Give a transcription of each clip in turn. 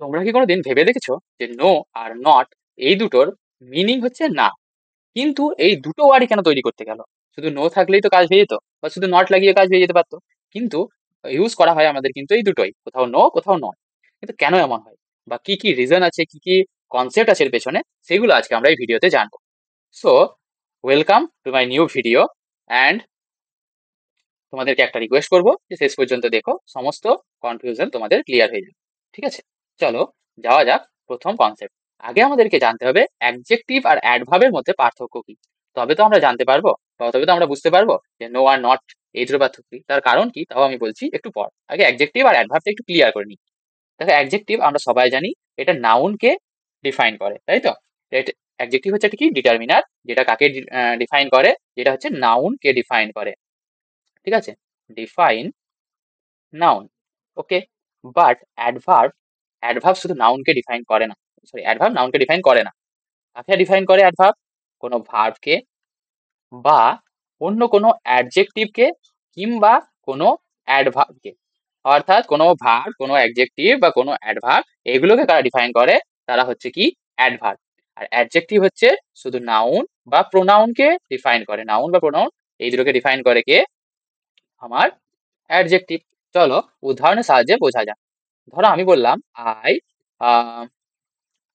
তোমরা কি কোনোদিন ভেবে দেখেছো যে নো আর নট এই দুটোর মিনিং হচ্ছে না, কিন্তু এই দুটো ওয়ার্ডই কেন তৈরি করতে গেল? শুধু নো থাকলেই তো কাজ হয়ে যেত, বা শুধু নট লাগিয়ে কাজ হয়ে যেতে পারতো। কিন্তু ইউজ করা হয় আমাদের কিন্তু এই দুটোই, কোথাও নো কোথাও নট। কিন্তু কেন এমন হয়, বা কি কি রিজন আছে, কি কি কনসেপ্ট আছে এর পেছনে, সেগুলো আজকে আমরা এই ভিডিওতে জানবো। So welcome to my new video, and তোমাদেরকে একটা রিকোয়েস্ট করবো যে শেষ পর্যন্ত দেখো, সমস্ত কনফিউশন তোমাদের ক্লিয়ার হয়ে যাবে। ঠিক আছে, চলো যাওয়া যাক। প্রথম কনসেপ্ট, আগে আমাদেরকে জানতে হবে অ্যাডজেক্টিভ আর অ্যাডভার্বের মধ্যে পার্থক্য কি। তবে তো আমরা জানতে পারবো, বা তবে তো আমরা বুঝতে পারবো যে নো আর নট এই দুটো পার্থক্য কি। তার কারণ কি তাও আমি বলছি একটু পর। আগে অ্যাডজেক্টিভ আর অ্যাডভার্বটা একটু ক্লিয়ার করে নিই। দেখো, অ্যাডজেক্টিভ আমরা সবাই জানি এটা নাউনকে ডিফাইন করে, তাই তো? অ্যাডজেক্টিভ হচ্ছে একটা কি ডিটারমিনার, যেটা কাকে ডিফাইন করে, যেটা হচ্ছে নাউনকে ডিফাইন করে। ঠিক আছে, define noun. Okay, but adverb শুধু নাউনকে ডিফাইন করে না। সরি, অ্যাডভার্ব নাউনকে ডিফাইন করে না। কাকে ডিফাইন করে অ্যাডভার্ব? কোনো ভার্বকে, বা অন্য কোনো অ্যাডজেক্টিভকে, কিংবা কোনো অ্যাডভার্বকে। অর্থাৎ কোনো ভার্ব, কোনো অ্যাডজেক্টিভ বা কোনো অ্যাডভার্ব, এগুলোকে কারা ডিফাইন করে? তারা হচ্ছে কি অ্যাডভার্ব। আর অ্যাডজেক্টিভ হচ্ছে শুধু নাউন বা প্রোনাউনকে ডিফাইন করে। নাউন বা প্রোনাউন এই দুটোকে ডিফাইন করে কে? আমার অ্যাডজেক্টিভ। চলো উদাহরণের সাহায্যে বোঝা যাক। ধরো আমি বললাম I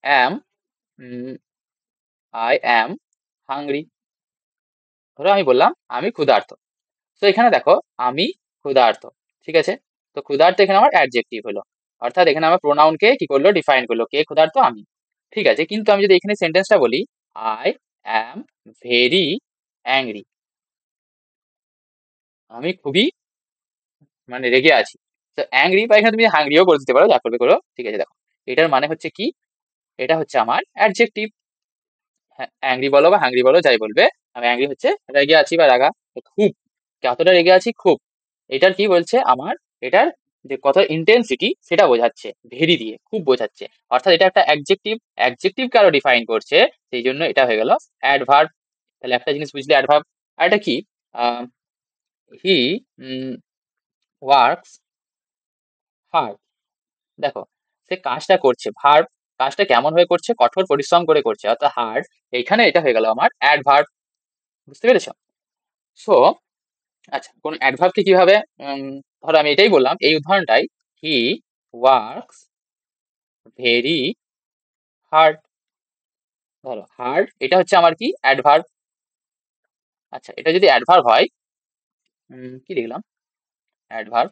am I am hungry. ধরো আমি বললাম আমি ক্ষুধার্ত। তো এখানে দেখো আমি ক্ষুধার্ত, ঠিক আছে? তো ক্ষুধার্ত এখানে আমার অ্যাডজেক্টিভ হলো, অর্থাৎ এখানে আমার প্রোনাউনকে কি করলো, ডিফাইন করলো। কে ক্ষুধার্ত? আমি। ঠিক আছে, কিন্তু আমি যদি এখানে সেন্টেন্সটা বলি আই অ্যাম ভেরি অ্যাংরি, আমি খুবই মানে রেগে আছি। তো অ্যাংরি, বা এখানে তুমি হাংরিও করে দিতে পারো, যা করবে করো। ঠিক আছে, দেখো এটার মানে হচ্ছে কি, এটা হচ্ছে আমার অ্যাডজেক্টিভ। হ্যাঁ, অ্যাংরি বলো বা হাংরি বলো, যাই বলবে। আমি অ্যাংরি হচ্ছে রেগে আছি বা রাগা। তো খুব, কতটা রেগে আছি, খুব। এটার কি বলছে আমার, এটার যে কত ইন্টেন্সিটি সেটা বোঝাচ্ছে ভেরি দিয়ে, খুব বোঝাচ্ছে। অর্থাৎ এটা একটা অ্যাডজেক্টিভ, অ্যাডজেক্টিভকে আরো ডিফাইন করছে। সেই জন্য এটা হয়ে গেল অ্যাডভার্ব। তাহলে একটা জিনিস বুঝলে অ্যাডভার্ব। আর এটা কি, হি ওয়ার্কস হার্ড। দেখো, সে কাজটা করছে, ভার্ব। কাজটা কেমন হয়ে করছে? কঠোর পরিশ্রম করে করছে, অর্থাৎ হার্ড। এইখানে এটা হয়ে গেল আমার অ্যাডভার্ব। বুঝতে পেরেছো? সো আচ্ছা, কোন অ্যাডভার্বকে কিভাবে, ধরো আমি এটাই বললাম এই উদাহরণটাই, হি ওয়ার্কস ভেরি হার্ড। ধরো হার্ড, এটা হচ্ছে আমার কি অ্যাডভার্ব। আচ্ছা, এটা যদি অ্যাডভার্ব হয়, কি লিখলাম, অ্যাডভার্ব।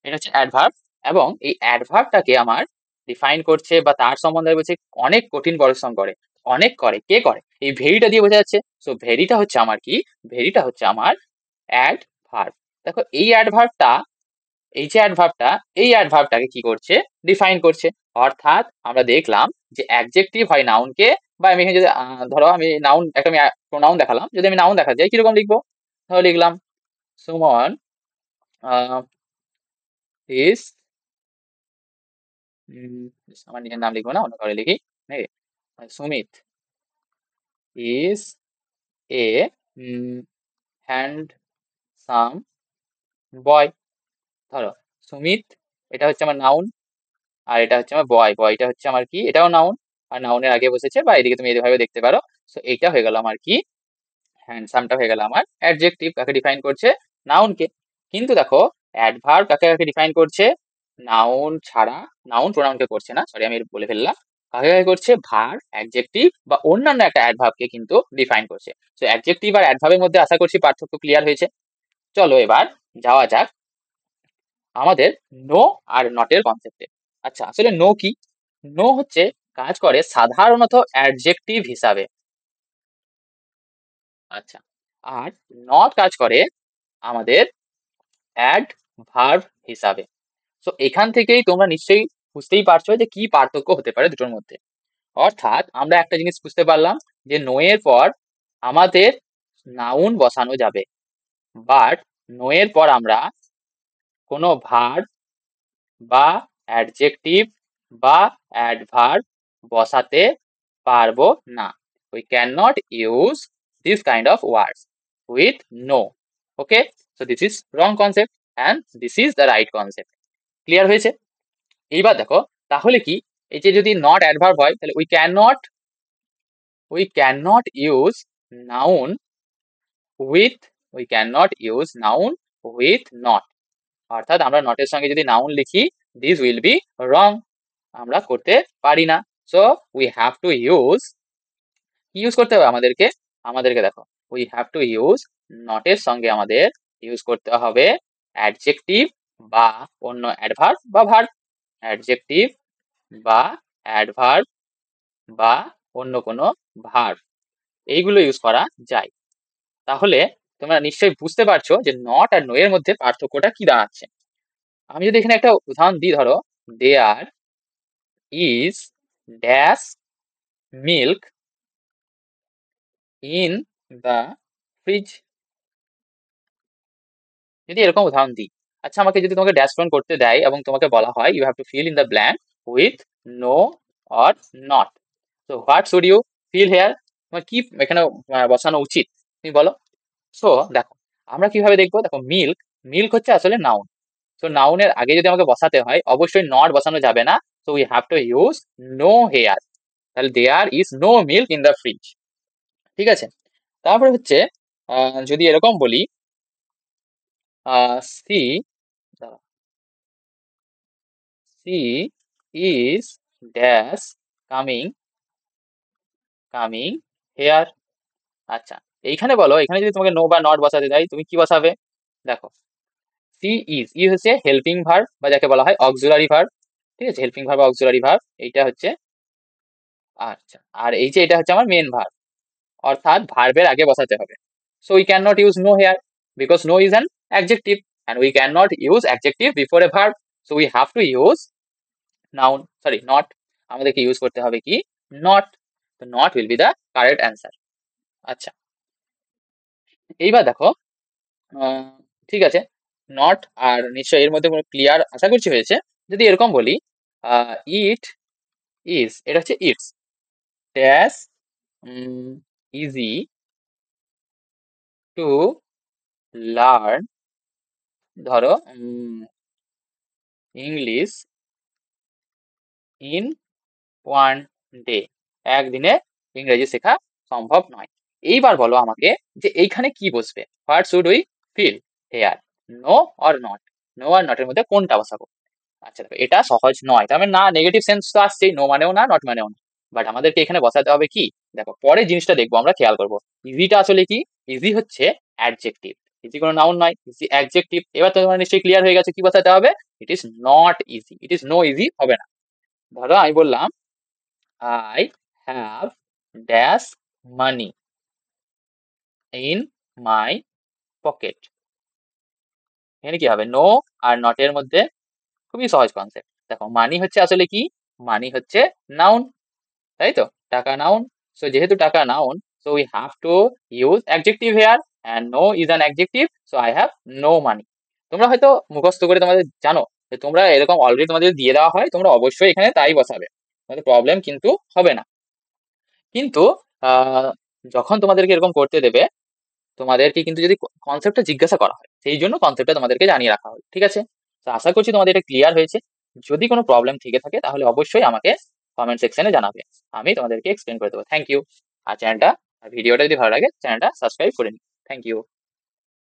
এটা হচ্ছে অ্যাডভার্ব, এবং এই অ্যাডভার্বটাকে আমার ডিফাইন করছে, বা তার সম্বন্ধে বলছে অনেক কঠিন পরিশ্রম করে। অনেক করে, কে করে? এই ভেরিটা দিয়ে বোঝা যাচ্ছে। সো ভেরিটা হচ্ছে আমার কি, ভেরিটা হচ্ছে আমার অ্যাডভার্ব। দেখো এই অ্যাডভার্বটা, এই যে অ্যাডভার্বটা, এই অ্যাডভার্বটাকে কি করছে, ডিফাইন করছে। অর্থাৎ আমরা দেখলাম যে অ্যাডজেক্টিভ হয় নাউনকে, বা আমি এখানে যদি ধরো আমি নাউন, একটা আমি প্রোনাউন দেখালাম, যদি আমি নাউন দেখা যায় কিরকম লিখবো? ধরো লিখলাম সুমন ইজ, আমার নিজের নাম লিখবো না, অন্য কাউকে লিখি নাকি। Sumit is a handsome boy. ধরো সুমিত, এটা হচ্ছে আমার নাউন, আর এটা হচ্ছে আমার বয়। বয়টা হচ্ছে আমার কি, এটাও নাউন, আর নাউনের আগে বসেছে, বা এদিকে তুমি এভাবে দেখতে পারো। সো এইটা হয়ে গেল আমার কি, হ্যান্ডসামটা হয়ে গেল আমার অ্যাডজেক্টিভ, কাকে ডিফাইন করছে, নাউনকে। কিন্তু দেখো অ্যাডভার্ব কাকে কাকে ডিফাইন করছে, নাউন ছাড়া, নাউন প্রোনাউনকে করছে না, সরি আমি বলে ফেললাম। কাকে কাকে করছে, ভার্ব, অ্যাডজেক্টিভ বা অন্যান্য একটা অ্যাডভার্বকে কিন্তু ডিফাইন করছে। সো অ্যাডজেক্টিভ আর অ্যাডভার্বের মধ্যে আশা করছি পার্থক্য ক্লিয়ার হয়েছে। চলো এবার যাওয়া যাক আমাদের নো আর নটের কনসেপ্টে। আচ্ছা, আসলে নো কি? নো হচ্ছে কাজ করে সাধারণত অ্যাডজেক্টিভ হিসাবে। আচ্ছা, আর নট কাজ করে আমাদের অ্যাডভার্ব হিসাবে। সো এখান থেকেই তোমরা নিশ্চয়ই বুঝতেই পারছো যে কি পার্থক্য হতে পারে দুটোর মধ্যে। অর্থাৎ আমরা একটা জিনিস বুঝতে পারলাম যে নো এর পর আমাদের নাউন বসানো যাবে, বাট নো এর পর আমরা কোনো ভার্ব বা অ্যাডজেক্টিভ বা অ্যাডভার্ব বসাতে পারবো না। We can not use this kind of words with no. Okay, so this is wrong concept and this is the right concept. Clear হয়েছে? এইবার দেখো তাহলে কি, এই যে যদি নট অ্যাডভার্ব হয় তাহলে we cannot use noun with not, অর্থাৎ আমরা নটের সঙ্গে যদি নাউন লিখি দিস উইল বি রং, আমরা করতে পারি না। So we have to use করতে হবে আমাদেরকে দেখো, উই হ্যাভ টু ইউজ, নটের সঙ্গে আমাদের ইউজ করতে হবে অ্যাডজেক্টিভ বা অন্য অ্যাডভার্ব বা ভার্ব, অ্যাডজেক্টিভ বা অ্যাডভার্ব বা অন্য কোনো ভার্ব, এইগুলো ইউজ করা যায়। তাহলে তোমরা নিশ্চয়ই বুঝতে পারছো যে নট আর নো এর মধ্যে পার্থক্যটা কি দাঁড়াচ্ছে। আমি যদি এখানে একটা উদাহরণ দিই, ধরো there is dash milk in the fridge, যদি এরকম উদাহরণ দিই। আচ্ছা, আমাকে যদি তোমাকে ড্যাশ পূরণ করতে দেয় এবং তোমাকে বলা হয় you have to fill in the blank with no or not, so what should you fill here, তোমার কি এখানে বসানো উচিত তুমি বলো। সো দেখো আমরা কিভাবে দেখবো, দেখো মিল্ক, মিল্ক হচ্ছে আসলে নাউন, সো নাউনের আগে যদি আমাকে বসাতে হয় অবশ্যই নট বসানো যাবে না, so we have to use no here, তাহলে there is no milk in the fridge, ঠিক আছে। তারপরে হচ্ছে যদি এরকম বলি she she is dash coming here. আচ্ছা, এইখানে বলো, এখানে যদি তোমাকে নো বা নট বসাতে দেয় তুমি কি বসাবে, দেখো সি ইজ, ই হচ্ছে হেল্পিং ভার্ব বা যাকে বলা হয় অক্সিলারি ভার্ব, ঠিক আছে, হেল্পিং ভার্ব বা অক্সিলারি ভার্ব এইটা হচ্ছে। আচ্ছা, আর এই যে এটা হচ্ছে আমার মেন ভার্ব, অর্থাৎ ভার্বের আগে বসাতে হবে। So we can not use no here because no is an adjective and we cannot use adjective before a verb, so we have to use noun, sorry not, আমাদেরকে ইউজ করতে হবে কি not, তো not will be the correct answer। আচ্ছা, এইবার দেখো ঠিক আছে, নট আর নিশ্চয় এর মধ্যে কোনো ক্লিয়ার আশা করছি হয়েছে। যদি এরকম বলি ইট ইজ, এটা হচ্ছে it's dash easy to learn, ধরো ইংলিশ ইন ওয়ান ডে, একদিনে ইংরেজি শেখা সম্ভব নয়। এইবার বলো আমাকে যে এইখানে কি বসবে, what should we fill here, no or not, no আর নটের মধ্যে কোনটা বসাবো। আচ্ছা দেখো এটা সহজ নয়, তার মানে না নেগেটিভ সেন্স তো আসছেই, নো মানেও না নট মানেও না, বাট আমাদেরকে এখানে বসাতে হবে কি, দেখো পরে জিনিসটা দেখবো আমরা, খেয়াল করবো ইজিটা আসলে কি, ইজি হচ্ছে অ্যাডজেক্টিভ, ইজি কোনো নাউন নয়, ইজি অ্যাডজেক্টিভ। এবার তোমার নিশ্চয়ই ক্লিয়ার হয়ে গেছে কি বসাতে হবে, it is not easy, it is no easy হবে না। ধরো আমি বললাম I have dash money in my pocket, এখানে কি হবে, নো আর নট এর মধ্যে খুবই সহজ কনসেপ্ট। দেখো মানি হচ্ছে আসলে কি, মানি হচ্ছে নাউন, তাই তো, টাকা নাউন, সো যেহেতু টাকা noun so we have to use adjective here and no is an adjective, so I have no money. তোমরা হয়তো মুখস্থ করে তোমাদের জানো যে তোমরা এরকম অলরেডি তোমাদের দিয়ে দেওয়া হয়, তোমরা অবশ্যই এখানে তাই বসাবে, তোমাদের প্রবলেম কিন্তু হবে না। কিন্তু যখন তোমাদেরকে এরকম করতে দেবে তোমাদেরকে কিন্তু যদি কনসেপ্টটা জিজ্ঞাসা করা হয়, সেই জন্য কনসেপ্টটা তোমাদেরকে জানিয়ে রাখা হয়, ঠিক আছে। তো আশা করছি তোমাদের এটা ক্লিয়ার হয়েছে। যদি কোনো প্রবলেম থেকে থাকে তাহলে অবশ্যই আমাকে কমেন্ট সেকশনে জানাবে, আমি তোমাদেরকে এক্সপ্লেন করে দেবো। Thank you. আর ভিডিওটা যদি ভালো লাগে চ্যানেলটা সাবস্ক্রাইব করে নিই। Thank you.